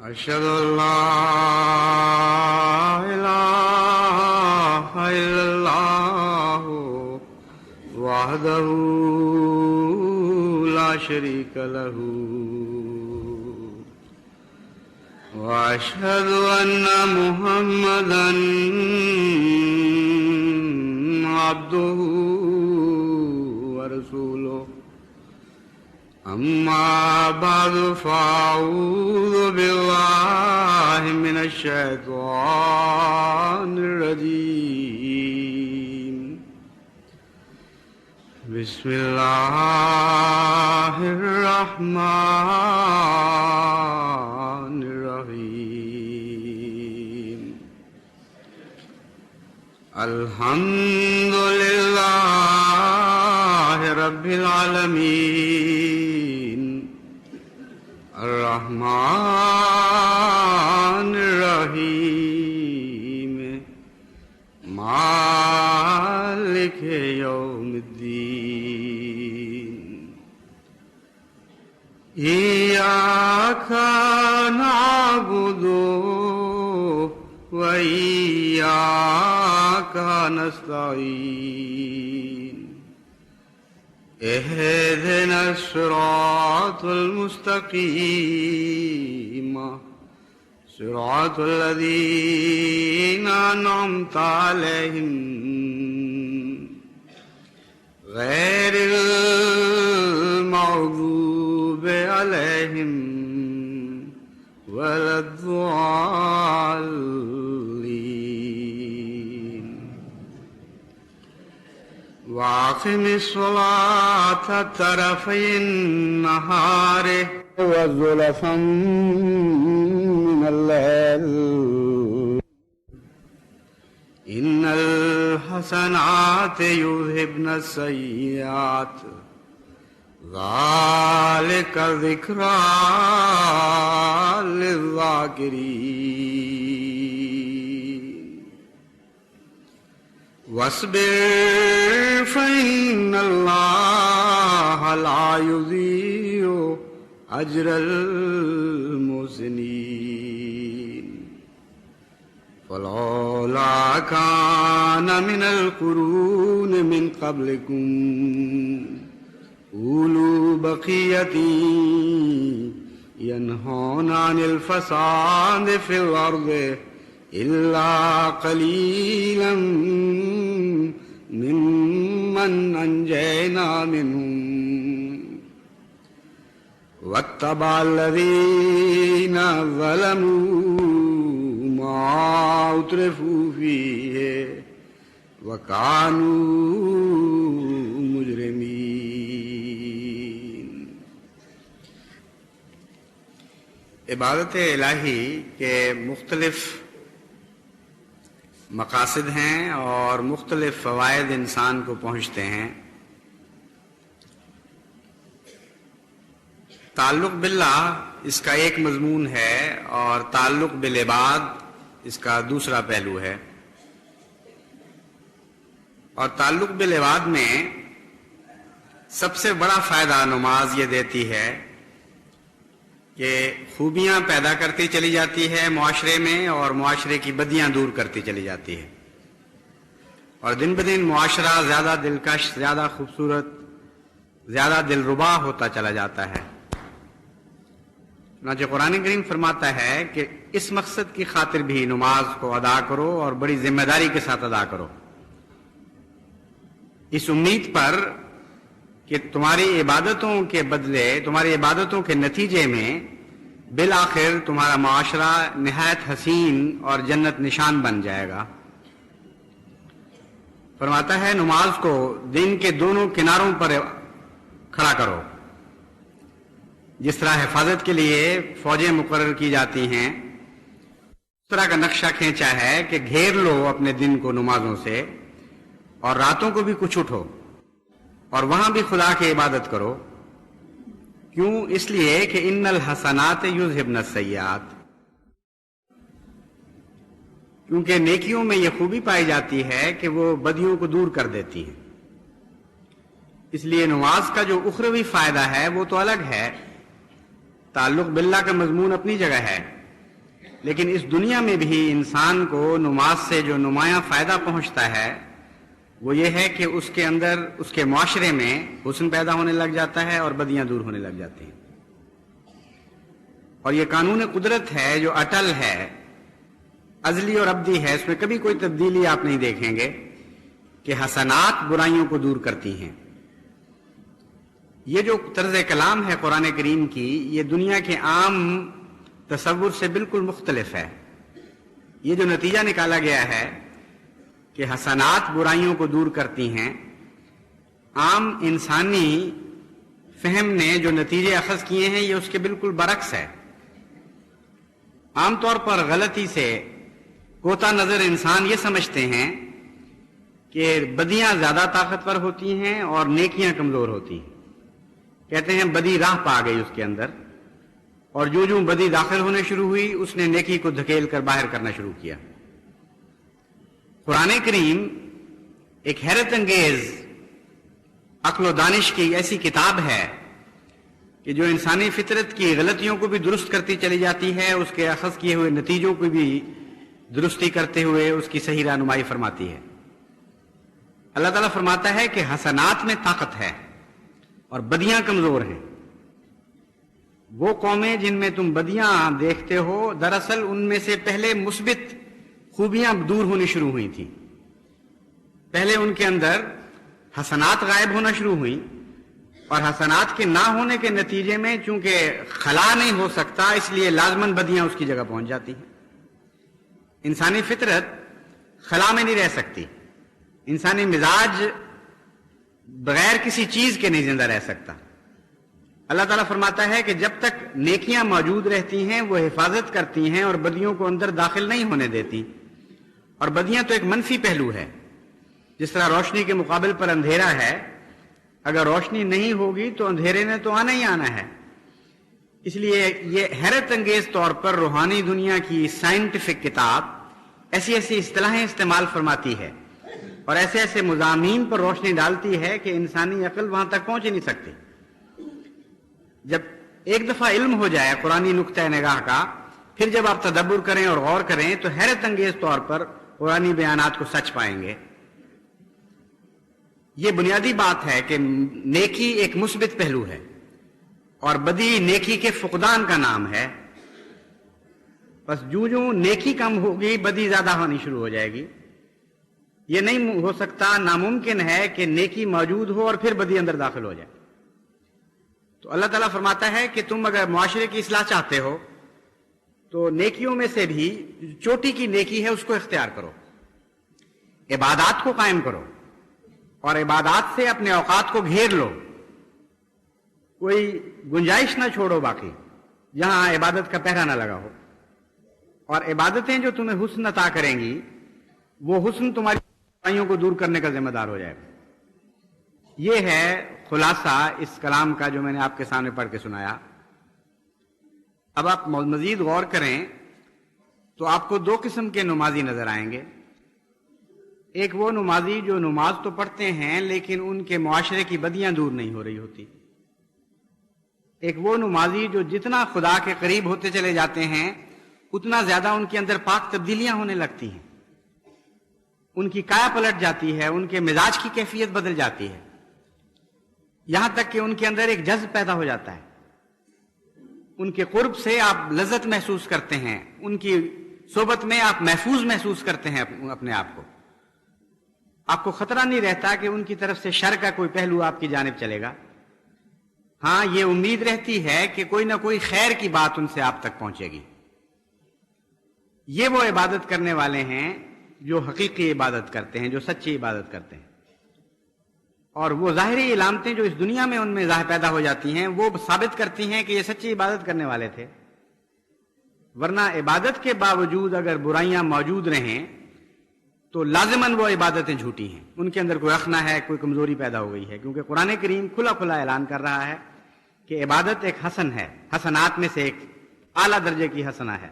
أشهد أن لا إله إلا الله وحده لا شريك له وأشهد أن محمدا عبده ورسوله أما بعد فأعوذ بالله من الشيطان الرجيم بسم الله الرحمن الرحيم الحمد لله رب العالمين الرحمن الرحيم مالك يوم الدين إياك نعبد وإياك نستعين اهدنا الصراط المستقيم صراط الذين أنعمت عليهم غير المغضوب عليهم ولا الضالين وأقم الصلاة طرفي النهار وزلفا من الليل إن الحسنات يذهبن السيئات ذلك ذكرى للذاكرين واصبر فإن الله لا يضيع أجر المحسنين فلولا كان من القرون من قبلكم أولو بقية ينهون عن الفساد في الأرض إلا قليلا ممن أنجينا منهم واتبع الذين ظلموا ما أترفوا فيه وكانوا مجرمين. عبادت الہی کے مختلف مقاصد ہیں اور مختلف فوائد انسان کو پہنچتے ہیں. تعلق باللہ اس کا ایک مضمون ہے اور تعلق بالعباد اس کا دوسرا پہلو ہے. اور تعلق بالعباد میں سب سے بڑا فائدہ نماز یہ دیتی ہے کہ خوبیاں پیدا کرتی چلی جاتی ہے معاشرے میں اور معاشرے کی بدیاں دور کرتی چلی جاتی ہے اور دن بدن معاشرہ زیادہ دلکش، زیادہ خوبصورت، زیادہ دلربا ہوتا چلا جاتا ہے. چنانچہ قرآن کریم فرماتا ہے کہ اس مقصد کی خاطر بھی نماز کو ادا کرو اور بڑی ذمہ داری کے ساتھ ادا کرو، اس امید پر کہ تمہاری عبادتوں کے بدلے، تمہاری عبادتوں کے نتیجے میں بالآخر تمہارا معاشرہ نہایت حسین اور جنت نشان بن جائے گا. فرماتا ہے نماز کو دن کے دونوں کناروں پر کھڑا کرو. جس طرح حفاظت کے لیے فوجیں مقرر کی جاتی ہیں اس طرح کا نقشہ کھینچا ہے کہ گھیر لو اپنے دن کو نمازوں سے اور راتوں کو بھی کچھ اٹھو اور وہاں بھی خدا کی عبادت کرو. کیوں؟ اس لیے کہ ان الحسنات یذہبن السیئات، کیونکہ نیکیوں میں یہ خوبی پائی جاتی ہے کہ وہ بدیوں کو دور کر دیتی ہے. اس لیے نماز کا جو اخروی فائدہ ہے وہ تو الگ ہے، تعلق باللہ کا مضمون اپنی جگہ ہے، لیکن اس دنیا میں بھی انسان کو نماز سے جو نمایاں فائدہ پہنچتا ہے وہ یہ ہے کہ اس کے اندر، اس کے معاشرے میں حسن پیدا ہونے لگ جاتا ہے اور بدیاں دور ہونے لگ جاتی ہیں. اور یہ قانون قدرت ہے جو اٹل ہے، ازلی اور ابدی ہے، اس میں کبھی کوئی تبدیلی آپ نہیں دیکھیں گے کہ حسنات برائیوں کو دور کرتی ہیں. یہ جو طرز کلام ہے قرآن کریم کی، یہ دنیا کے عام تصور سے بالکل مختلف ہے. یہ جو نتیجہ نکالا گیا ہے کہ حسنات برائیوں کو دور کرتی ہیں، عام انسانی فہم نے جو نتیجے اخذ کیے ہیں یہ اس کے بالکل برعکس ہے. عام طور پر غلطی سے کوتا نظر انسان یہ سمجھتے ہیں کہ بدیاں زیادہ طاقتور ہوتی ہیں اور نیکیاں کمزور ہوتی ہیں. کہتے ہیں بدی راہ پا گئی اس کے اندر، اور جو جو بدی داخل ہونے شروع ہوئی اس نے نیکی کو دھکیل کر باہر کرنا شروع کیا. قرآن کریم ایک حیرت انگیز عقل و دانش کی ایسی کتاب ہے کہ جو انسانی فطرت کی غلطیوں کو بھی درست کرتی چلی جاتی ہے، اس کے اخذ کیے ہوئے نتیجوں کو بھی درستی کرتے ہوئے اس کی صحیح رہنمائی فرماتی ہے. اللہ تعالیٰ فرماتا ہے کہ حسنات میں طاقت ہے اور بدیاں کمزور ہیں. وہ قومیں جن میں تم بدیاں دیکھتے ہو، دراصل ان میں سے پہلے مثبت خوبیاں دور ہونی شروع ہوئی تھیں. پہلے ان کے اندر حسنات غائب ہونا شروع ہوئیں، اور حسنات کے نہ ہونے کے نتیجے میں چونکہ خلا نہیں ہو سکتا اس لیے لازماً بدیاں اس کی جگہ پہنچ جاتی ہیں. انسانی فطرت خلا میں نہیں رہ سکتی. انسانی مزاج بغیر کسی چیز کے نہیں زندہ رہ سکتا. اللہ تعالیٰ فرماتا ہے کہ جب تک نیکیاں موجود رہتی ہیں وہ حفاظت کرتی ہیں اور بدیوں کو اندر داخل نہیں ہونے دیتی. اور بدیاں تو ایک منفی پہلو ہے. جس طرح روشنی کے مقابل پر اندھیرا ہے، اگر روشنی نہیں ہوگی تو اندھیرے نے تو آنا ہی آنا ہے. اس لیے یہ حیرت انگیز طور پر روحانی دنیا کی سائنٹیفک کتاب ایسی ایسی اصطلاحیں استعمال فرماتی ہے اور ایسے ایسے مضامین پر روشنی ڈالتی ہے کہ انسانی عقل وہاں تک پہنچ ہی نہیں سکتی. جب ایک دفعہ علم ہو جائے قرآنی نقطۂ نگاہ کا، پھر جب آپ تدبر کریں اور غور کریں تو حیرت انگیز طور پر قرآنی بیانات کو سچ پائیں گے. یہ بنیادی بات ہے کہ نیکی ایک مثبت پہلو ہے اور بدی نیکی کے فقدان کا نام ہے. بس جو نیکی کم ہوگی بدی زیادہ ہونی شروع ہو جائے گی. یہ نہیں ہو سکتا، ناممکن ہے کہ نیکی موجود ہو اور پھر بدی اندر داخل ہو جائے. تو اللہ تعالیٰ فرماتا ہے کہ تم اگر معاشرے کی اصلاح چاہتے ہو تو نیکیوں میں سے بھی چوٹی کی نیکی ہے اس کو اختیار کرو. عبادات کو قائم کرو اور عبادات سے اپنے اوقات کو گھیر لو. کوئی گنجائش نہ چھوڑو باقی جہاں عبادت کا پہرا نہ لگا ہو. اور عبادتیں جو تمہیں حسن عطا کریں گی وہ حسن تمہاری برائیوں کو دور کرنے کا ذمہ دار ہو جائے گا. یہ ہے خلاصہ اس کلام کا جو میں نے آپ کے سامنے پڑھ کے سنایا. اب آپ مزید غور کریں تو آپ کو دو قسم کے نمازی نظر آئیں گے. ایک وہ نمازی جو نماز تو پڑھتے ہیں لیکن ان کے معاشرے کی بدیاں دور نہیں ہو رہی ہوتی. ایک وہ نمازی جو جتنا خدا کے قریب ہوتے چلے جاتے ہیں اتنا زیادہ ان کے اندر پاک تبدیلیاں ہونے لگتی ہیں. ان کی کایا پلٹ جاتی ہے، ان کے مزاج کی کیفیت بدل جاتی ہے، یہاں تک کہ ان کے اندر ایک جذب پیدا ہو جاتا ہے. ان کے قرب سے آپ لذت محسوس کرتے ہیں، ان کی صحبت میں آپ محفوظ محسوس کرتے ہیں اپنے آپ کو. آپ کو خطرہ نہیں رہتا کہ ان کی طرف سے شر کا کوئی پہلو آپ کی جانب چلے گا. ہاں یہ امید رہتی ہے کہ کوئی نہ کوئی خیر کی بات ان سے آپ تک پہنچے گی. یہ وہ عبادت کرنے والے ہیں جو حقیقی عبادت کرتے ہیں، جو سچی عبادت کرتے ہیں. اور وہ ظاہری علامتیں جو اس دنیا میں ان میں ظاہر پیدا ہو جاتی ہیں وہ ثابت کرتی ہیں کہ یہ سچی عبادت کرنے والے تھے. ورنہ عبادت کے باوجود اگر برائیاں موجود رہیں تو لازماً وہ عبادتیں جھوٹی ہیں، ان کے اندر کوئی اخنا ہے، کوئی کمزوری پیدا ہو گئی ہے. کیونکہ قرآن کریم کھلا کھلا اعلان کر رہا ہے کہ عبادت ایک حسن ہے، حسنات میں سے ایک اعلیٰ درجے کی حسنہ ہے.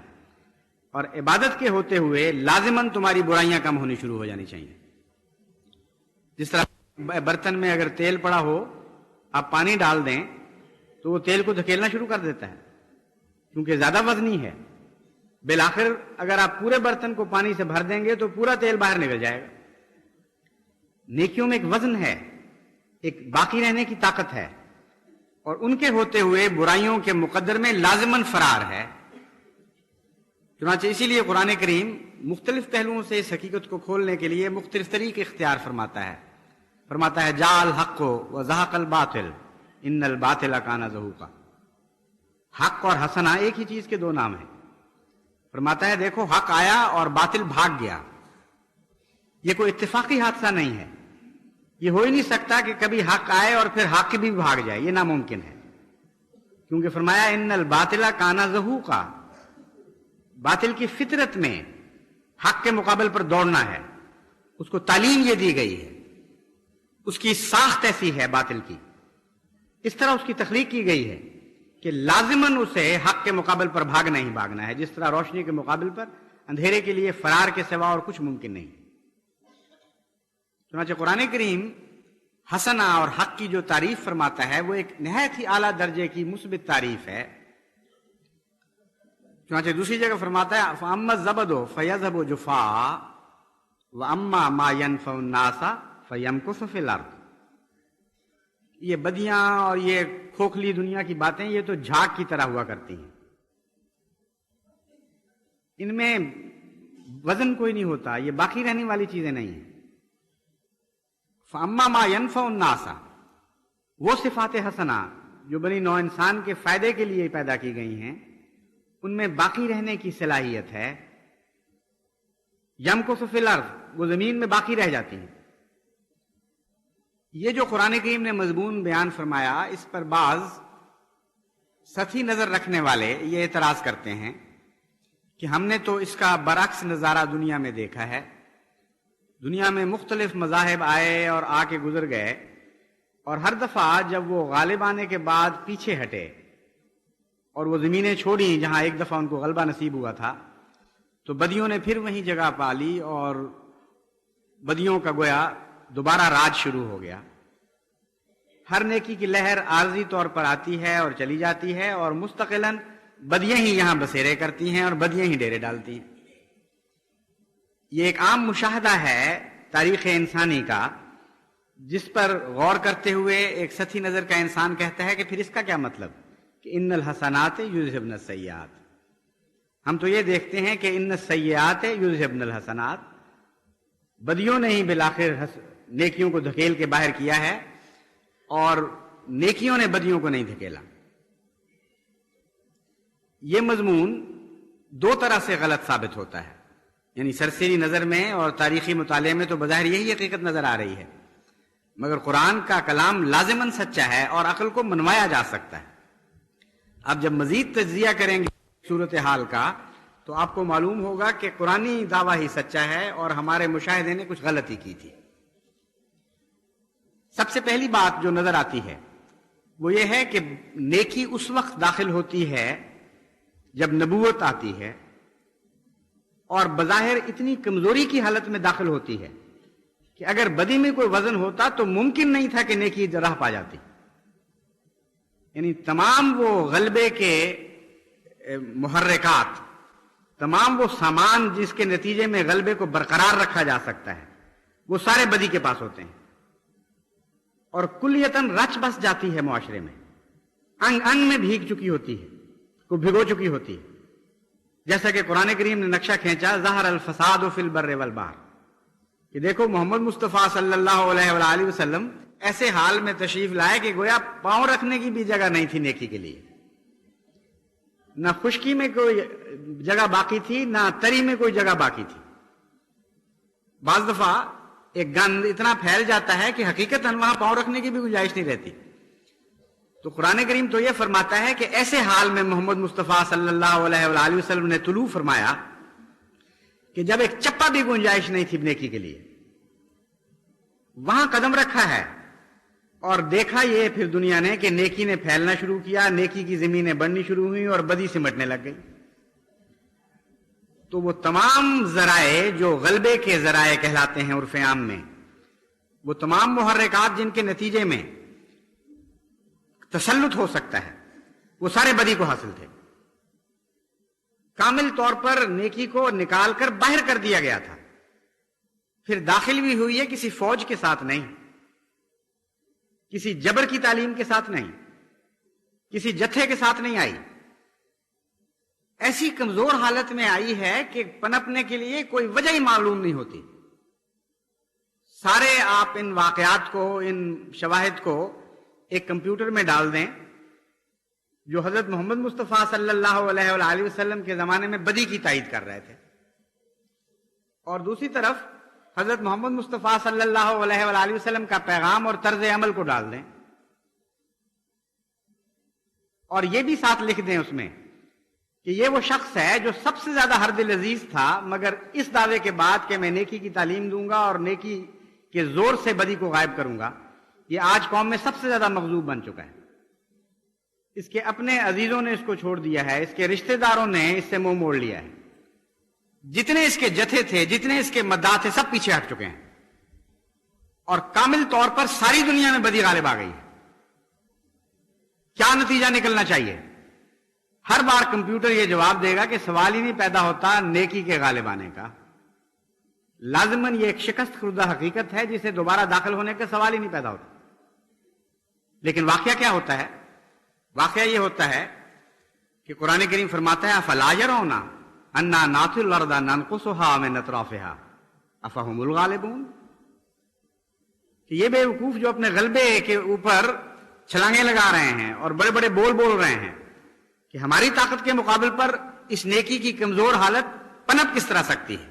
اور عبادت کے ہوتے ہوئے لازماً تمہاری برائیاں کم ہونی شروع ہو جانی چاہیے. جس طرح برتن میں اگر تیل پڑا ہو آپ پانی ڈال دیں تو وہ تیل کو دھکیلنا شروع کر دیتا ہے کیونکہ زیادہ وزنی ہے. بالآخر اگر آپ پورے برتن کو پانی سے بھر دیں گے تو پورا تیل باہر نکل جائے گا۔ نیکیوں میں ایک وزن ہے، ایک باقی رہنے کی طاقت ہے، اور ان کے ہوتے ہوئے برائیوں کے مقدر میں لازماً فرار ہے۔ چنانچہ اسی لیے قرآن کریم مختلف پہلوؤں سے اس حقیقت کو کھولنے کے لیے مختلف طریقے اختیار فرماتا ہے جاء الحق وزهق الباطل ان الباطل کان زہوقا۔ حق اور حسنہ ایک ہی چیز کے دو نام ہیں۔ فرماتا ہے دیکھو حق آیا اور باطل بھاگ گیا۔ یہ کوئی اتفاقی حادثہ نہیں ہے، یہ ہو ہی نہیں سکتا کہ کبھی حق آئے اور پھر حق بھی بھاگ جائے، یہ ناممکن ہے، کیونکہ فرمایا ان الباطل کان زہوقا، باطل کی فطرت میں حق کے مقابل پر دوڑنا ہے، اس کو تعلیم یہ دی گئی ہے، اس کی ساخت ایسی ہے باطل کی، اس طرح اس کی تخلیق کی گئی ہے کہ لازماً اسے حق کے مقابل پر بھاگنا ہی بھاگنا ہے، جس طرح روشنی کے مقابل پر اندھیرے کے لیے فرار کے سوا اور کچھ ممکن نہیں۔ چنانچہ قرآن کریم حسنہ اور حق کی جو تعریف فرماتا ہے وہ ایک نہایت ہی اعلیٰ درجے کی مثبت تعریف ہے۔ چنانچہ دوسری جگہ فرماتا ہے فَأَمَّا الزَّبَدُ فَيَذْهَبُ جُفَاءً وَأَمَّا مَا يَنْفَعُ النَّاسَ فَيَمْكُثُ فِي الْأَرْضِ۔ یہ بدیاں اور یہ کھوکھلی دنیا کی باتیں یہ تو جھاگ کی طرح ہوا کرتی ہیں، ان میں وزن کوئی نہیں ہوتا، یہ باقی رہنے والی چیزیں نہیں ہیں۔ فَأَمَّا مَا يَنْفَعُ النَّاسَ، وہ صفات حسنہ جو بنی نوع انسان کے فائدے کے لیے پیدا کی گئی ہیں، ان میں باقی رہنے کی صلاحیت ہے۔ یمکث فی الارض، وہ زمین میں باقی رہ جاتی ہیں۔ یہ جو قرآن کریم نے مضمون بیان فرمایا، اس پر بعض سطحی نظر رکھنے والے یہ اعتراض کرتے ہیں کہ ہم نے تو اس کا برعکس نظارہ دنیا میں دیکھا ہے، دنیا میں مختلف مذاہب آئے اور آ کے گزر گئے، اور ہر دفعہ جب وہ غالب آنے کے بعد پیچھے ہٹے اور وہ زمینیں چھوڑیں جہاں ایک دفعہ ان کو غلبہ نصیب ہوا تھا، تو بدیوں نے پھر وہیں جگہ پا لی اور بدیوں کا گویا دوبارہ راج شروع ہو گیا۔ ہر نیکی کی لہر عارضی طور پر آتی ہے اور چلی جاتی ہے، اور مستقلاً بدیاں ہی یہاں بسیرے کرتی ہیں اور بدیاں ہی ڈیرے ڈالتی ہیں۔ یہ ایک عام مشاہدہ ہے تاریخ انسانی کا، جس پر غور کرتے ہوئے ایک سطحی نظر کا انسان کہتا ہے کہ پھر اس کا کیا مطلب کہ ان الحسنات یذہبن السیئات۔ ہم تو یہ دیکھتے ہیں کہ ان السیئات یذہبن الحسنات، بدیوں نے ہی بالآخر نیکیوں کو دھکیل کے باہر کیا ہے، اور نیکیوں نے بدیوں کو نہیں دھکیلا۔ یہ مضمون دو طرح سے غلط ثابت ہوتا ہے، یعنی سرسری نظر میں اور تاریخی مطالعے میں تو بظاہر یہی حقیقت نظر آ رہی ہے، مگر قرآن کا کلام لازماً سچا ہے اور عقل کو منوایا جا سکتا ہے۔ اب جب مزید تجزیہ کریں گے صورتحال کا تو آپ کو معلوم ہوگا کہ قرآنی دعویٰ ہی سچا ہے اور ہمارے مشاہدے نے کچھ غلطی کی تھی۔ سب سے پہلی بات جو نظر آتی ہے وہ یہ ہے کہ نیکی اس وقت داخل ہوتی ہے جب نبوت آتی ہے، اور بظاہر اتنی کمزوری کی حالت میں داخل ہوتی ہے کہ اگر بدی میں کوئی وزن ہوتا تو ممکن نہیں تھا کہ نیکی راہ پا جاتی۔ یعنی تمام وہ غلبے کے محرکات، تمام وہ سامان جس کے نتیجے میں غلبے کو برقرار رکھا جا سکتا ہے، وہ سارے بدی کے پاس ہوتے ہیں، اور کلیتاً رچ بس جاتی ہے معاشرے میں، انگ انگ میں بھیگ چکی ہوتی ہے، کو بھگو چکی ہوتی ہے۔ جیسا کہ قرآن کریم نے نقشہ کھینچا ظہر الفساد فی البر والبحر، کہ دیکھو محمد مصطفیٰ صلی اللہ علیہ وآلہ وسلم ایسے حال میں تشریف لائے کہ گویا پاؤں رکھنے کی بھی جگہ نہیں تھی نیکی کے لیے، نہ خشکی میں کوئی جگہ باقی تھی نہ تری میں کوئی جگہ باقی تھی۔ بعض دفعہ ایک گند اتنا پھیل جاتا ہے کہ حقیقتاً وہاں پاؤں رکھنے کی بھی گنجائش نہیں رہتی۔ تو قرآن کریم تو یہ فرماتا ہے کہ ایسے حال میں محمد مصطفیٰ صلی اللہ علیہ وآلہ وسلم نے طلوع فرمایا کہ جب ایک چپا بھی گنجائش نہیں تھی نیکی کے لیے، وہاں قدم رکھا ہے اور دیکھا یہ پھر دنیا نے کہ نیکی نے پھیلنا شروع کیا، نیکی کی زمینیں بڑھنی شروع ہوئی اور بدی سمٹنے لگ گئی۔ تو وہ تمام ذرائع جو غلبے کے ذرائع کہلاتے ہیں عرف عام میں، وہ تمام محرکات جن کے نتیجے میں تسلط ہو سکتا ہے، وہ سارے بدی کو حاصل تھے۔ کامل طور پر نیکی کو نکال کر باہر کر دیا گیا تھا. پھر داخل بھی ہوئی ہے کسی فوج کے ساتھ نہیں، کسی جبر کی تعلیم کے ساتھ نہیں، کسی جتھے کے ساتھ نہیں آئی. ایسی کمزور حالت میں آئی ہے کہ پنپنے کے لیے کوئی وجہ ہی معلوم نہیں ہوتی. سارے آپ ان واقعات کو، ان شواہد کو ایک کمپیوٹر میں ڈال دیں جو حضرت محمد مصطفیٰ صلی اللہ علیہ وآلہ وسلم کے زمانے میں بدی کی تائید کر رہے تھے، اور دوسری طرف حضرت محمد مصطفیٰ صلی اللہ علیہ وآلہ وسلم کا پیغام اور طرز عمل کو ڈال دیں، اور یہ بھی ساتھ لکھ دیں اس میں کہ یہ وہ شخص ہے جو سب سے زیادہ ہر دل عزیز تھا، مگر اس دعوے کے بعد کہ میں نیکی کی تعلیم دوں گا اور نیکی کے زور سے بدی کو غائب کروں گا، یہ آج قوم میں سب سے زیادہ مغضوب بن چکا ہے. اس کے اپنے عزیزوں نے اس کو چھوڑ دیا ہے، اس کے رشتہ داروں نے اس سے منہ موڑ لیا ہے، جتنے اس کے جتھے تھے، جتنے اس کے مداح تھے، سب پیچھے ہٹ چکے ہیں، اور کامل طور پر ساری دنیا میں بدی غالب آ گئی ہے. کیا نتیجہ نکلنا چاہیے؟ ہر بار کمپیوٹر یہ جواب دے گا کہ سوال ہی نہیں پیدا ہوتا نیکی کے غالب آنے کا. لازماً یہ ایک شکست خوردہ حقیقت ہے جسے دوبارہ داخل ہونے کا سوال ہی نہیں پیدا ہوتا. لیکن واقعہ کیا ہوتا ہے؟ واقعہ یہ ہوتا ہے کہ قرآن کریم فرماتا ہے افلا یرون انا ناتی الارض ننقصها من اطرافها افهم الغالبون، کہ یہ بیوقوف جو اپنے غلبے کے اوپر چھلانگیں لگا رہے ہیں اور بڑے بڑے بول رہے ہیں کہ ہماری طاقت کے مقابل پر اس نیکی کی کمزور حالت پنپ کس طرح سکتی ہے.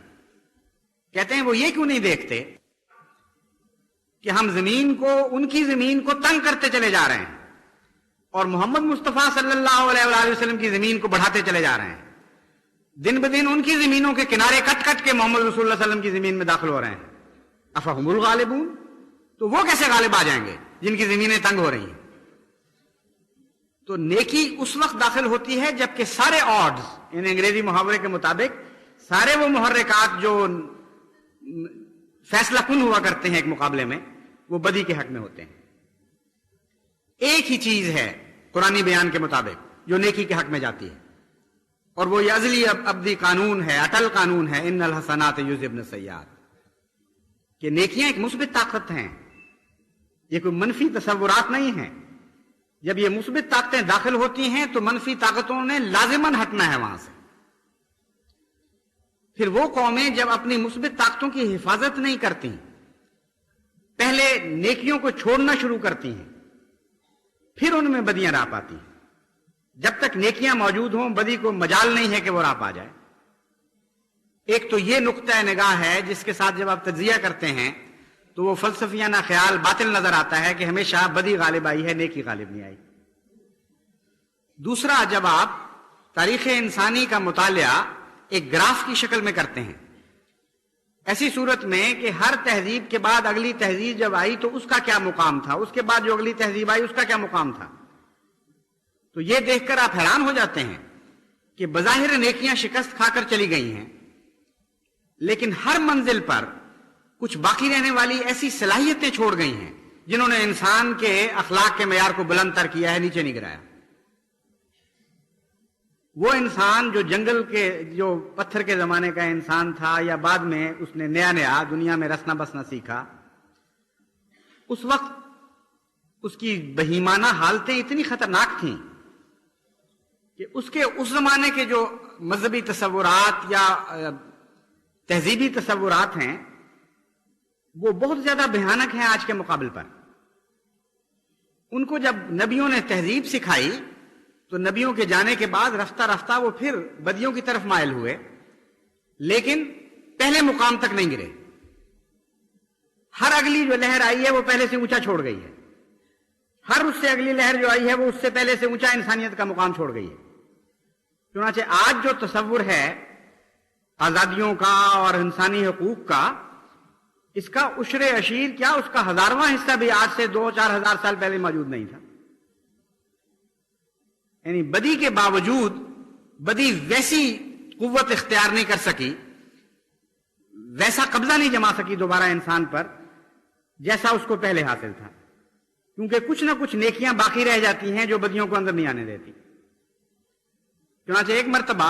کہتے ہیں وہ یہ کیوں نہیں دیکھتے کہ ہم زمین کو، ان کی زمین کو تنگ کرتے چلے جا رہے ہیں اور محمد مصطفیٰ صلی اللہ علیہ وآلہ وسلم کی زمین کو بڑھاتے چلے جا رہے ہیں. دن بدن ان کی زمینوں کے کنارے کٹ کٹ کے محمد رسول اللہ علیہ وسلم کی زمین میں داخل ہو رہے ہیں. افہم الغالبون، تو وہ کیسے غالب آ جائیں گے جن کی زمینیں تنگ ہو رہی ہیں؟ تو نیکی اس وقت داخل ہوتی ہے جبکہ سارے آڈز، ان انگریزی محاورے کے مطابق سارے وہ محرکات جو فیصلہ کن ہوا کرتے ہیں ایک مقابلے میں، وہ بدی کے حق میں ہوتے ہیں. ایک ہی چیز ہے قرآنی بیان کے مطابق جو نیکی کے حق میں جاتی ہے، اور وہ یہ ازلی ابدی قانون ہے، اٹل قانون ہے، ان الحسنات یذہبن السیئات، کہ نیکیاں ایک مثبت طاقت ہیں، یہ کوئی منفی تصورات نہیں ہیں. جب یہ مثبت طاقتیں داخل ہوتی ہیں تو منفی طاقتوں نے لازماً ہٹنا ہے وہاں سے. پھر وہ قومیں جب اپنی مثبت طاقتوں کی حفاظت نہیں کرتی، پہلے نیکیوں کو چھوڑنا شروع کرتی ہیں، پھر ان میں بدیاں راہ پاتی ہیں. جب تک نیکیاں موجود ہوں بدی کو مجال نہیں ہے کہ وہ راہ پا جائے. ایک تو یہ نقطہ نگاہ ہے جس کے ساتھ جب آپ تجزیہ کرتے ہیں تو وہ فلسفیانہ خیال باطل نظر آتا ہے کہ ہمیشہ بدی غالب آئی ہے، نیکی غالب نہیں آئی. دوسرا، جب آپ تاریخ انسانی کا مطالعہ ایک گراف کی شکل میں کرتے ہیں، ایسی صورت میں کہ ہر تہذیب کے بعد اگلی تہذیب جب آئی تو اس کا کیا مقام تھا، اس کے بعد جو اگلی تہذیب آئی اس کا کیا مقام تھا، تو یہ دیکھ کر آپ حیران ہو جاتے ہیں کہ بظاہر نیکیاں شکست کھا کر چلی گئی ہیں، لیکن ہر منزل پر کچھ باقی رہنے والی ایسی صلاحیتیں چھوڑ گئی ہیں جنہوں نے انسان کے اخلاق کے معیار کو بلند تر کیا ہے، نیچے نہیں گرایا. وہ انسان جو جنگل کے، جو پتھر کے زمانے کا انسان تھا، یا بعد میں اس نے نیا دنیا میں رسنا بسنا سیکھا، اس وقت اس کی بہیمانہ حالتیں اتنی خطرناک تھیں کہ اس کے اس زمانے کے جو مذہبی تصورات یا تہذیبی تصورات ہیں وہ بہت زیادہ بھیانک ہیں آج کے مقابل پر. ان کو جب نبیوں نے تہذیب سکھائی تو نبیوں کے جانے کے بعد رفتہ رفتہ وہ پھر بدیوں کی طرف مائل ہوئے، لیکن پہلے مقام تک نہیں گرے. ہر اگلی جو لہر آئی ہے وہ پہلے سے اونچا چھوڑ گئی ہے، ہر اس سے اگلی لہر جو آئی ہے وہ اس سے پہلے سے اونچا انسانیت کا مقام چھوڑ گئی ہے. چنانچہ آج جو تصور ہے آزادیوں کا اور انسانی حقوق کا، اس کا عشر اشیر کیا، اس کا 1000واں حصہ بھی آج سے 2-4 ہزار سال پہلے موجود نہیں تھا. یعنی بدی کے باوجود بدی ویسی قوت اختیار نہیں کر سکی، ویسا قبضہ نہیں جما سکی دوبارہ انسان پر جیسا اس کو پہلے حاصل تھا، کیونکہ کچھ نہ کچھ نیکیاں باقی رہ جاتی ہیں جو بدیوں کو اندر نہیں آنے دیتی. چنانچہ ایک مرتبہ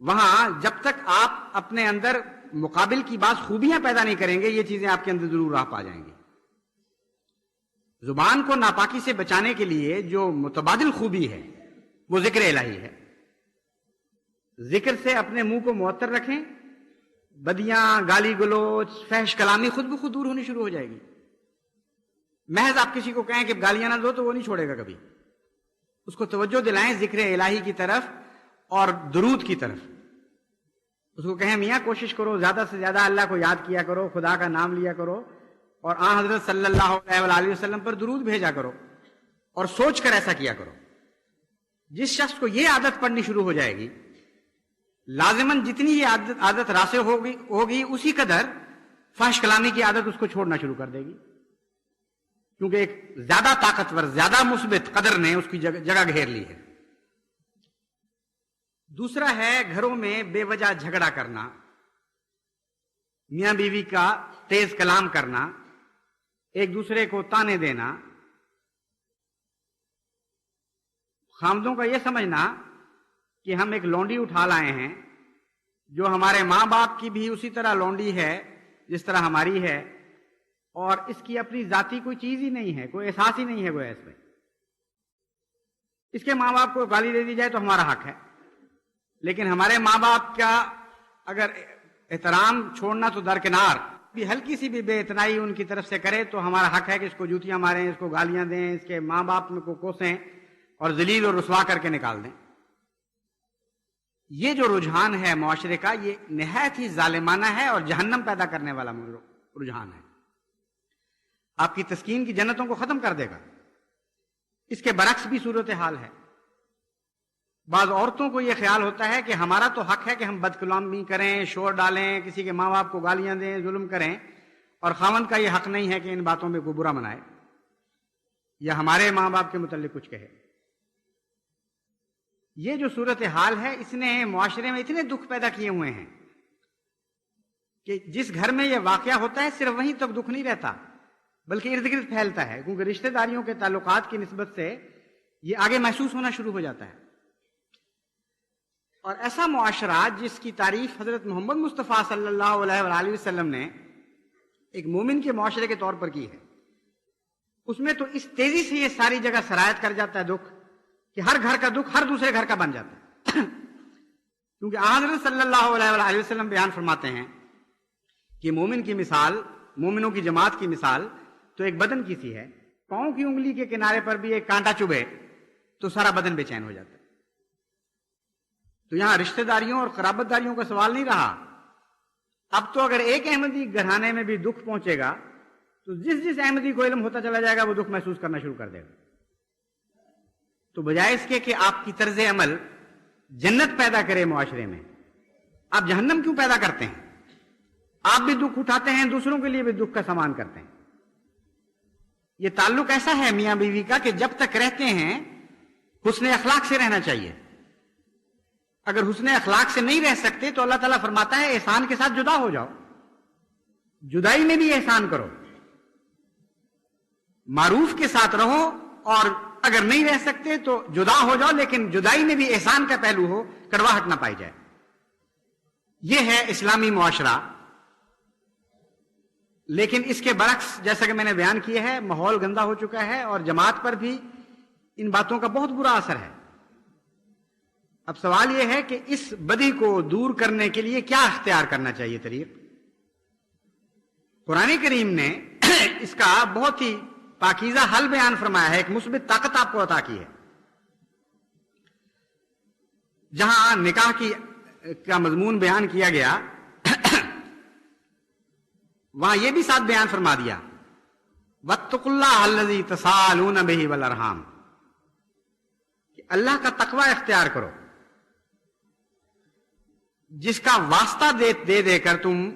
وہاں جب تک آپ اپنے اندر مقابل کی بات خوبیاں پیدا نہیں کریں گے، یہ چیزیں آپ کے اندر ضرور راہ پا جائیں گی۔ زبان کو ناپاکی سے بچانے کے لیے جو متبادل خوبی ہے وہ ذکر الہی ہے۔ ذکر سے اپنے منہ کو معطر رکھیں، بدیاں، گالی گلوچ، فحش کلامی خود بخود دور ہونی شروع ہو جائے گی۔ محض آپ کسی کو کہیں کہ گالیاں نہ دو تو وہ نہیں چھوڑے گا کبھی۔ اس کو توجہ دلائیں ذکر الہی کی طرف اور درود کی طرف۔ اس کو کہیں میاں کوشش کرو زیادہ سے زیادہ اللہ کو یاد کیا کرو، خدا کا نام لیا کرو، اور آن حضرت صلی اللہ علیہ وآلہ وسلم پر درود بھیجا کرو، اور سوچ کر ایسا کیا کرو۔ جس شخص کو یہ عادت پڑنی شروع ہو جائے گی، لازماً جتنی یہ عادت راسخ ہوگی اسی قدر فحش کلامی کی عادت اس کو چھوڑنا شروع کر دے گی، کیونکہ ایک زیادہ طاقتور، زیادہ مثبت قدر نے اس کی جگہ گھیر لی ہے۔ دوسرا ہے گھروں میں بے وجہ جھگڑا کرنا، میاں بیوی کا تیز کلام کرنا، ایک دوسرے کو تانے دینا، خامدوں کا یہ سمجھنا کہ ہم ایک لونڈی اٹھا لائے ہیں جو ہمارے ماں باپ کی بھی اسی طرح لونڈی ہے جس طرح ہماری ہے، اور اس کی اپنی ذاتی کوئی چیز ہی نہیں ہے، کوئی احساس ہی نہیں ہے گویا اس میں۔ اس کے ماں باپ کو گالی دے دی جائے تو ہمارا حق ہے، لیکن ہمارے ماں باپ کا اگر احترام چھوڑنا تو درکنار، بھی ہلکی سی بھی بے اتنائی ان کی طرف سے کرے تو ہمارا حق ہے کہ اس کو جوتیاں ماریں، اس کو گالیاں دیں، اس کے ماں باپ کو کوسیں اور ذلیل اور رسوا کر کے نکال دیں۔ یہ جو رجحان ہے معاشرے کا، یہ نہایت ہی ظالمانہ ہے اور جہنم پیدا کرنے والا رجحان ہے، آپ کی تسکین کی جنتوں کو ختم کر دے گا۔ اس کے برعکس بھی صورتحال ہے۔ بعض عورتوں کو یہ خیال ہوتا ہے کہ ہمارا تو حق ہے کہ ہم بد کلامی کریں، شور ڈالیں، کسی کے ماں باپ کو گالیاں دیں، ظلم کریں، اور خاوند کا یہ حق نہیں ہے کہ ان باتوں میں کوئی برا منائے یا ہمارے ماں باپ کے متعلق کچھ کہے۔ یہ جو صورتحال ہے اس نے معاشرے میں اتنے دکھ پیدا کیے ہوئے ہیں کہ جس گھر میں یہ واقعہ ہوتا ہے صرف وہیں تک دکھ نہیں رہتا بلکہ ارد گرد پھیلتا ہے، کیونکہ رشتہ داریوں کے تعلقات کی نسبت سے یہ آگے محسوس ہونا شروع ہو جاتا ہے۔ اور ایسا معاشرہ جس کی تعریف حضرت محمد مصطفیٰ صلی اللہ علیہ وآلہ وسلم نے ایک مومن کے معاشرے کے طور پر کی ہے، اس میں تو اس تیزی سے یہ ساری جگہ سرایت کر جاتا ہے دکھ کہ ہر گھر کا دکھ ہر دوسرے گھر کا بن جاتا ہے۔ کیونکہ حضرت صلی اللہ علیہ وآلہ وسلم بیان فرماتے ہیں کہ مومن کی مثال، مومنوں کی جماعت کی مثال تو ایک بدن کی سی ہے، پاؤں کی انگلی کے کنارے پر بھی ایک کانٹا چبھے تو سارا بدن بے چین ہو جاتا ہے۔ تو یہاں رشتہ داریوں اور قرابت داریوں کا سوال نہیں رہا۔ اب تو اگر ایک احمدی گھرانے میں بھی دکھ پہنچے گا تو جس احمدی کو علم ہوتا چلا جائے گا وہ دکھ محسوس کرنا شروع کر دے گا۔ تو بجائے اس کے کہ آپ کی طرز عمل جنت پیدا کرے معاشرے میں، آپ جہنم کیوں پیدا کرتے ہیں؟ آپ بھی دکھ اٹھاتے ہیں، دوسروں کے لیے بھی دکھ کا سامان کرتے ہیں۔ یہ تعلق ایسا ہے میاں بیوی کا کہ جب تک رہتے ہیں حسن اخلاق سے رہنا چاہیے۔ اگر حسن اخلاق سے نہیں رہ سکتے تو اللہ تعالیٰ فرماتا ہے احسان کے ساتھ جدا ہو جاؤ، جدائی میں بھی احسان کرو، معروف کے ساتھ رہو، اور اگر نہیں رہ سکتے تو جدا ہو جاؤ، لیکن جدائی میں بھی احسان کا پہلو ہو، کڑواہٹ نہ پائی جائے۔ یہ ہے اسلامی معاشرہ۔ لیکن اس کے برعکس جیسا کہ میں نے بیان کیا ہے، ماحول گندا ہو چکا ہے اور جماعت پر بھی ان باتوں کا بہت برا اثر ہے۔ اب سوال یہ ہے کہ اس بدی کو دور کرنے کے لیے کیا اختیار کرنا چاہیے طریق؟ قرآن کریم نے اس کا بہت ہی پاکیزہ حل بیان فرمایا ہے، ایک مثبت طاقت آپ کو عطا کی ہے۔ جہاں نکاح کا مضمون بیان کیا گیا وہاں یہ بھی ساتھ بیان فرما دیا، واتقوا اللہ الذی تساءلون بہ والارحام، کہ اللہ کا تقوی اختیار کرو جس کا واسطہ دے دے کر تم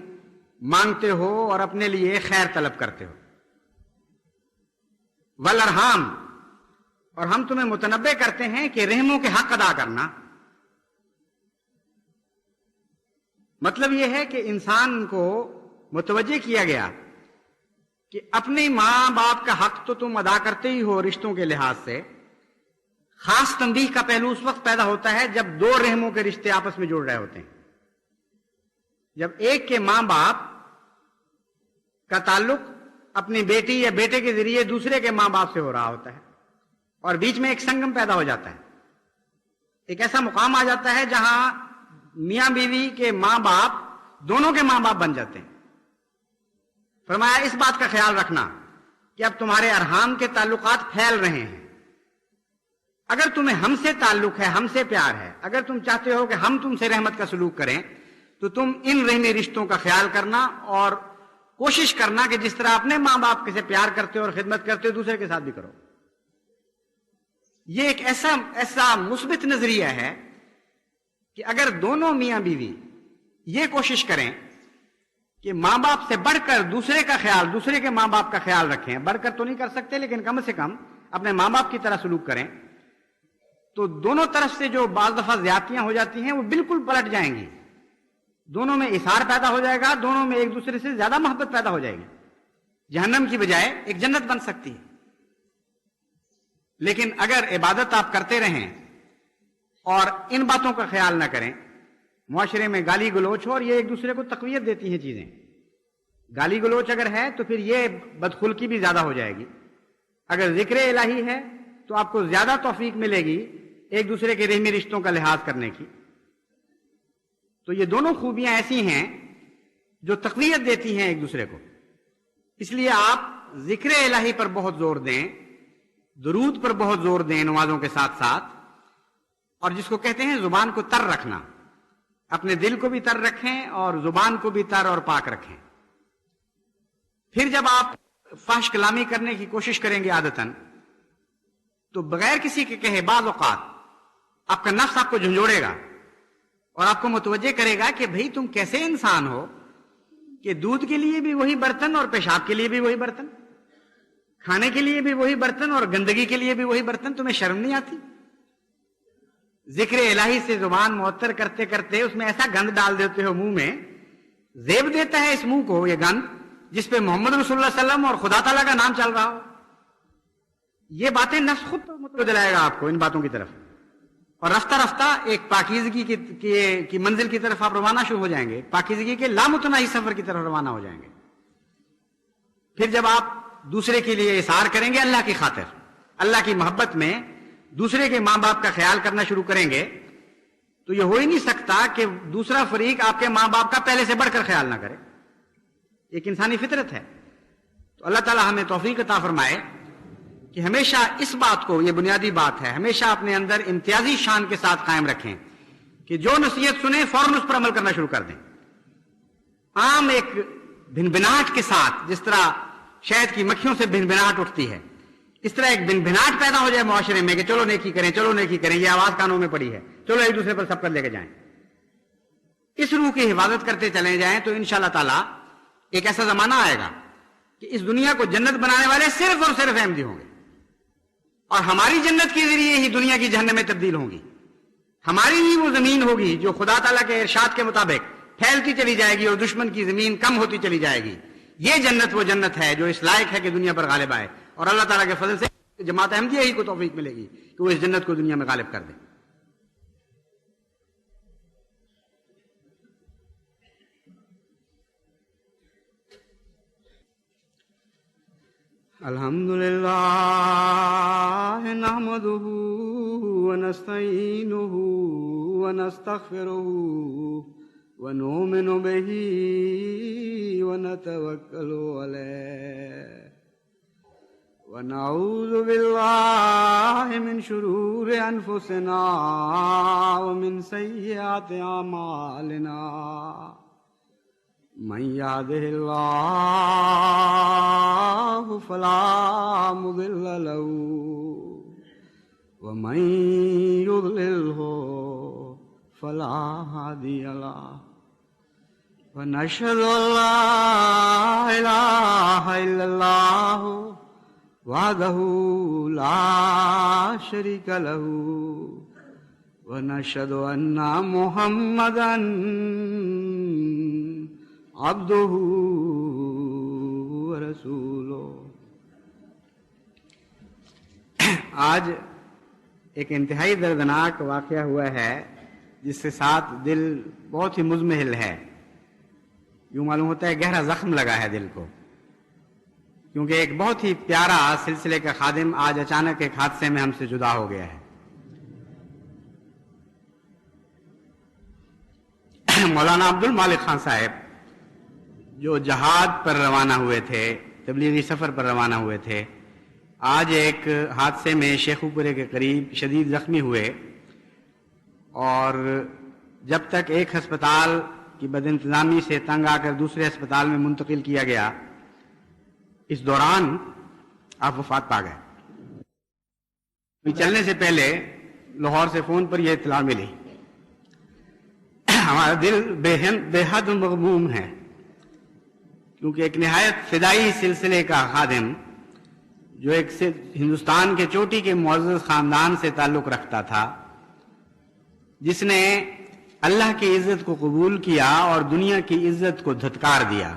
مانگتے ہو اور اپنے لیے خیر طلب کرتے ہو، والارحام، اور ہم تمہیں متنبہ کرتے ہیں کہ رحموں کے حق ادا کرنا۔ مطلب یہ ہے کہ انسان کو متوجہ کیا گیا کہ اپنے ماں باپ کا حق تو تم ادا کرتے ہی ہو رشتوں کے لحاظ سے، خاص تنبیہ کا پہلو اس وقت پیدا ہوتا ہے جب دو رحموں کے رشتے آپس میں جڑ رہے ہوتے ہیں، جب ایک کے ماں باپ کا تعلق اپنی بیٹی یا بیٹے کے ذریعے دوسرے کے ماں باپ سے ہو رہا ہوتا ہے اور بیچ میں ایک سنگم پیدا ہو جاتا ہے، ایک ایسا مقام آ جاتا ہے جہاں میاں بیوی کے ماں باپ دونوں کے ماں باپ بن جاتے ہیں۔ فرمایا اس بات کا خیال رکھنا کہ اب تمہارے ارحام کے تعلقات پھیل رہے ہیں، اگر تمہیں ہم سے تعلق ہے، ہم سے پیار ہے، اگر تم چاہتے ہو کہ ہم تم سے رحمت کا سلوک کریں تو تم ان رحمی رشتوں کا خیال کرنا اور کوشش کرنا کہ جس طرح اپنے ماں باپ سے پیار کرتے ہو اور خدمت کرتے ہو دوسرے کے ساتھ بھی کرو۔ یہ ایک ایسا مثبت نظریہ ہے کہ اگر دونوں میاں بیوی یہ کوشش کریں کہ ماں باپ سے بڑھ کر دوسرے کے ماں باپ کا خیال رکھیں، بڑھ کر تو نہیں کر سکتے لیکن کم سے کم اپنے ماں باپ کی طرح سلوک کریں، تو دونوں طرف سے جو بعض دفعہ زیادتیاں ہو جاتی ہیں وہ بالکل پلٹ جائیں گی، دونوں میں اثار پیدا ہو جائے گا، دونوں میں ایک دوسرے سے زیادہ محبت پیدا ہو جائے گی، جہنم کی بجائے ایک جنت بن سکتی ہے۔ لیکن اگر عبادت آپ کرتے رہیں اور ان باتوں کا خیال نہ کریں، معاشرے میں گالی گلوچ ہو، اور یہ ایک دوسرے کو تقویت دیتی ہیں چیزیں، گالی گلوچ اگر ہے تو پھر یہ بدخلقی بھی زیادہ ہو جائے گی، اگر ذکر الہی ہے تو آپ کو زیادہ توفیق ملے گی ایک دوسرے کے رحمی رشتوں کا لحاظ کرنے کی۔ تو یہ دونوں خوبیاں ایسی ہیں جو تقویت دیتی ہیں ایک دوسرے کو، اس لیے آپ ذکر الہی پر بہت زور دیں، درود پر بہت زور دیں نمازوں کے ساتھ ساتھ، اور جس کو کہتے ہیں زبان کو تر رکھنا، اپنے دل کو بھی تر رکھیں اور زبان کو بھی تر اور پاک رکھیں۔ پھر جب آپ فحش کلامی کرنے کی کوشش کریں گے عادتاً، تو بغیر کسی کے کہے بعض اوقات آپ کا نفس آپ کو جھنجھوڑے گا اور آپ کو متوجہ کرے گا کہ بھئی تم کیسے انسان ہو کہ دودھ کے لیے بھی وہی برتن اور پیشاب کے لیے بھی وہی برتن، کھانے کے لیے بھی وہی برتن اور گندگی کے لیے بھی وہی برتن، تمہیں شرم نہیں آتی؟ ذکر الہی سے زبان معطر کرتے کرتے اس میں ایسا گند ڈال دیتے ہو منہ میں، زیب دیتا ہے اس منہ کو یہ گند جس پہ محمد رسول اللہ صلی اللہ علیہ وسلم اور خدا تعالیٰ کا نام چل رہا ہو۔ یہ باتیں نفس خود متوجہ دلائے گا آپ کو ان باتوں کی طرف، اور رفتہ رفتہ ایک پاکیزگی کی منزل کی طرف آپ روانہ شروع ہو جائیں گے، پاکیزگی کے لامتناہی سفر کی طرف روانہ ہو جائیں گے۔ پھر جب آپ دوسرے کے لیے اثار کریں گے اللہ کی خاطر، اللہ کی محبت میں دوسرے کے ماں باپ کا خیال کرنا شروع کریں گے، تو یہ ہو ہی نہیں سکتا کہ دوسرا فریق آپ کے ماں باپ کا پہلے سے بڑھ کر خیال نہ کرے، ایک انسانی فطرت ہے۔ تو اللہ تعالیٰ ہمیں توفیق عطا فرمائے کہ ہمیشہ اس بات کو، یہ بنیادی بات ہے، ہمیشہ اپنے اندر امتیازی شان کے ساتھ قائم رکھیں کہ جو نصیحت سنیں فوراً اس پر عمل کرنا شروع کر دیں۔ عام ایک بھنبھناہٹ کے ساتھ، جس طرح شہد کی مکھیوں سے بھنبھناہٹ اٹھتی ہے، اس طرح ایک بھنبھناہٹ پیدا ہو جائے معاشرے میں کہ چلو نیکی کریں، چلو نیکی کریں، یہ آواز کانوں میں پڑی ہے، چلو ایک دوسرے پر سب کر لے کے جائیں، اس روح کی حفاظت کرتے چلے جائیں، تو انشاءاللہ تعالیٰ ایک ایسا زمانہ آئے گا کہ اس دنیا کو جنت بنانے والے صرف اور صرف احمدی ہوں گے، اور ہماری جنت کے ذریعے ہی دنیا کی جہنم میں تبدیل ہوں گی، ہماری ہی وہ زمین ہوگی جو خدا تعالیٰ کے ارشاد کے مطابق پھیلتی چلی جائے گی اور دشمن کی زمین کم ہوتی چلی جائے گی۔ یہ جنت وہ جنت ہے جو اس لائق ہے کہ دنیا پر غالب آئے، اور اللہ تعالیٰ کے فضل سے جماعت احمدیہ ہی کو توفیق ملے گی کہ وہ اس جنت کو دنیا میں غالب کر دے۔ الحمدللہ نحمدہ ونستعینہ ونستغفرہ ونؤمن بہ ونتوکل علیہ ونعوذ باللہ من شرور انفسنا ومن سیئات اعمالنا، من يهده الله فلا مضل له ومن يضلله فلا هادي له، ونشهد أن لا إله إلا الله وحده لا شريك له، ونشهد أن محمدًا عبدہ ورسولہ۔ آج ایک انتہائی دردناک واقعہ ہوا ہے جس کے ساتھ دل بہت ہی مزمحل ہے. یوں معلوم ہوتا ہے گہرا زخم لگا ہے دل کو، کیونکہ ایک بہت ہی پیارا سلسلے کا خادم آج اچانک ایک حادثے میں ہم سے جدا ہو گیا ہے. مولانا عبد المالک خان صاحب جو جہاد پر روانہ ہوئے تھے، تبلیغی سفر پر روانہ ہوئے تھے، آج ایک حادثے میں شیخو پورے کے قریب شدید زخمی ہوئے، اور جب تک ایک ہسپتال کی بد انتظامی سے تنگ آ کر دوسرے ہسپتال میں منتقل کیا گیا، اس دوران آپ وفات پا گئے. چلنے سے پہلے لاہور سے فون پر یہ اطلاع ملی. ہمارا دل بے حد مغموم ہے، کیونکہ ایک نہایت فدائی سلسلے کا خادم جو ایک ہندوستان کے چوٹی کے معزز خاندان سے تعلق رکھتا تھا، جس نے اللہ کی عزت کو قبول کیا اور دنیا کی عزت کو دھتکار دیا.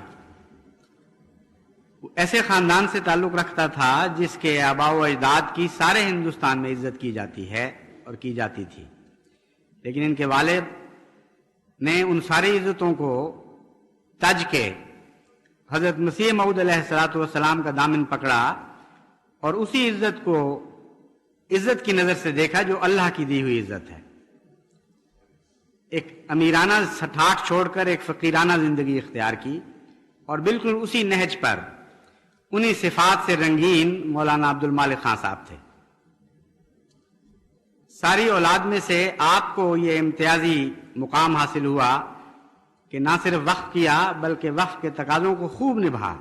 ایسے خاندان سے تعلق رکھتا تھا جس کے آباء و اجداد کی سارے ہندوستان میں عزت کی جاتی ہے اور کی جاتی تھی، لیکن ان کے والد نے ان ساری عزتوں کو تج کے حضرت مسیح موعود علیہ السلام کا دامن پکڑا اور اسی عزت کو عزت کی نظر سے دیکھا جو اللہ کی دی ہوئی عزت ہے. ایک امیرانہ ٹھاٹھ چھوڑ کر ایک فقیرانہ زندگی اختیار کی، اور بالکل اسی نہج پر انہی صفات سے رنگین مولانا عبد المالک خان صاحب تھے. ساری اولاد میں سے آپ کو یہ امتیازی مقام حاصل ہوا کہ نہ صرف وقف کیا بلکہ وقف کے تقاضوں کو خوب نبھا.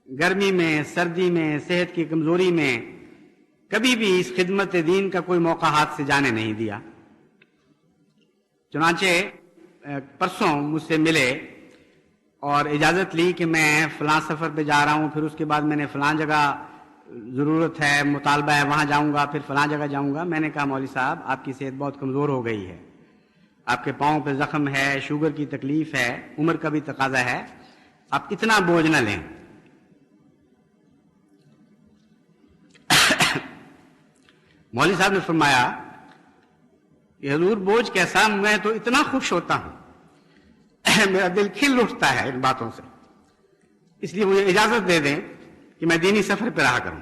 گرمی میں، سردی میں، صحت کی کمزوری میں کبھی بھی اس خدمت دین کا کوئی موقع ہاتھ سے جانے نہیں دیا. چنانچہ پرسوں مجھ سے ملے اور اجازت لی کہ میں فلاں سفر پہ جا رہا ہوں، پھر اس کے بعد میں نے فلاں جگہ ضرورت ہے، مطالبہ ہے، وہاں جاؤں گا، پھر فلاں جگہ جاؤں گا. میں نے کہا مولوی صاحب آپ کی صحت بہت کمزور ہو گئی ہے، آپ کے پاؤں پہ زخم ہے، شوگر کی تکلیف ہے، عمر کا بھی تقاضا ہے، آپ اتنا بوجھ نہ لیں. مولوی صاحب نے فرمایا کہ حضور بوجھ کیسا، میں تو اتنا خوش ہوتا ہوں، میرا دل کھل اٹھتا ہے ان باتوں سے، اس لیے مجھے اجازت دے دیں کہ میں دینی سفر پہ رہا کروں.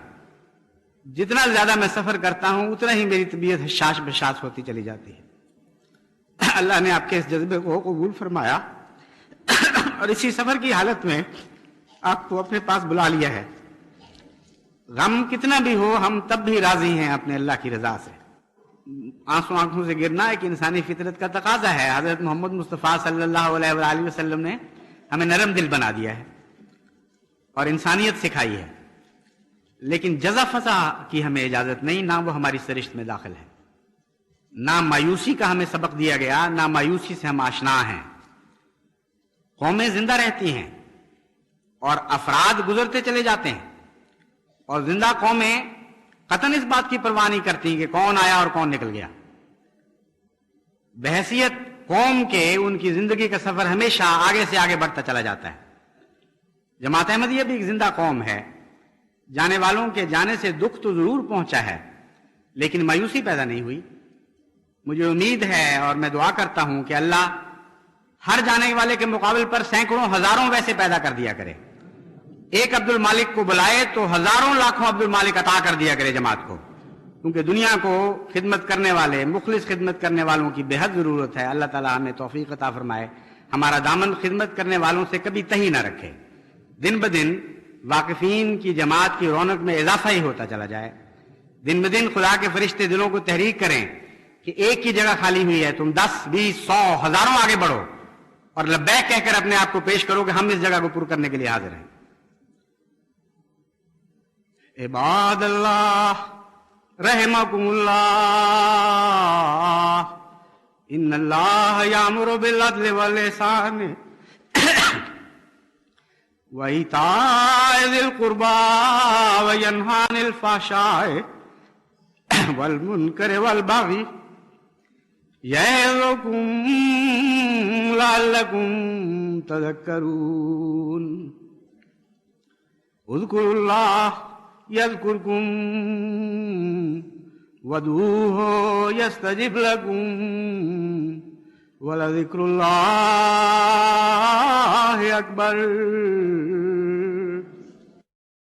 جتنا زیادہ میں سفر کرتا ہوں اتنا ہی میری طبیعت حشاش بشاش ہوتی چلی جاتی ہے. اللہ نے آپ کے اس جذبے کو قبول فرمایا اور اسی سفر کی حالت میں آپ کو اپنے پاس بلا لیا ہے. غم کتنا بھی ہو ہم تب بھی راضی ہیں اپنے اللہ کی رضا سے. آنسو آنکھوں سے گرنا ایک انسانی فطرت کا تقاضا ہے. حضرت محمد مصطفیٰ صلی اللہ علیہ وآلہ وسلم نے ہمیں نرم دل بنا دیا ہے اور انسانیت سکھائی ہے، لیکن جزا فضا کی ہمیں اجازت نہیں، نہ وہ ہماری سرشت میں داخل ہے. نہ مایوسی کا ہمیں سبق دیا گیا، نہ مایوسی سے ہم آشنا ہیں. قومیں زندہ رہتی ہیں اور افراد گزرتے چلے جاتے ہیں، اور زندہ قومیں قطعاً اس بات کی پرواہ نہیں کرتی کہ کون آیا اور کون نکل گیا. بحیثیت قوم کے ان کی زندگی کا سفر ہمیشہ آگے سے آگے بڑھتا چلا جاتا ہے. جماعت احمدیہ بھی ایک زندہ قوم ہے. جانے والوں کے جانے سے دکھ تو ضرور پہنچا ہے، لیکن مایوسی پیدا نہیں ہوئی. مجھے امید ہے اور میں دعا کرتا ہوں کہ اللہ ہر جانے والے کے مقابل پر سینکڑوں ہزاروں ویسے پیدا کر دیا کرے. ایک عبد المالک کو بلائے تو ہزاروں لاکھوں عبد المالک عطا کر دیا کرے جماعت کو، کیونکہ دنیا کو خدمت کرنے والے، مخلص خدمت کرنے والوں کی بے حد ضرورت ہے. اللہ تعالیٰ ہمیں توفیق عطا فرمائے، ہمارا دامن خدمت کرنے والوں سے کبھی تہی نہ رکھے. دن بدن واقفین کی جماعت کی رونق میں اضافہ ہی ہوتا چلا جائے. دن بدن خدا کے فرشتے دلوں کو تحریک کریں کہ ایک کی جگہ خالی ہوئی ہے، تم 10، 20، 100، ہزاروں آگے بڑھو اور لبیک کہہ کر اپنے آپ کو پیش کرو کہ ہم اس جگہ کو پر کرنے کے لیے حاضر ہیں. عباد اللہ رحمکم اللہ، ان اللہ یامر بالعدل والاحسان وایتاء ذی القربی وینہی عن الفحشاء والمنکر والبغی یعظکم لعلکم تذکرون. اذکروا اللہ یذکرکم وَادْعُوهُ يَسْتَجِبْ لَكُمْ وَلَذِكْرُ اللَّهِ أَكْبَرُ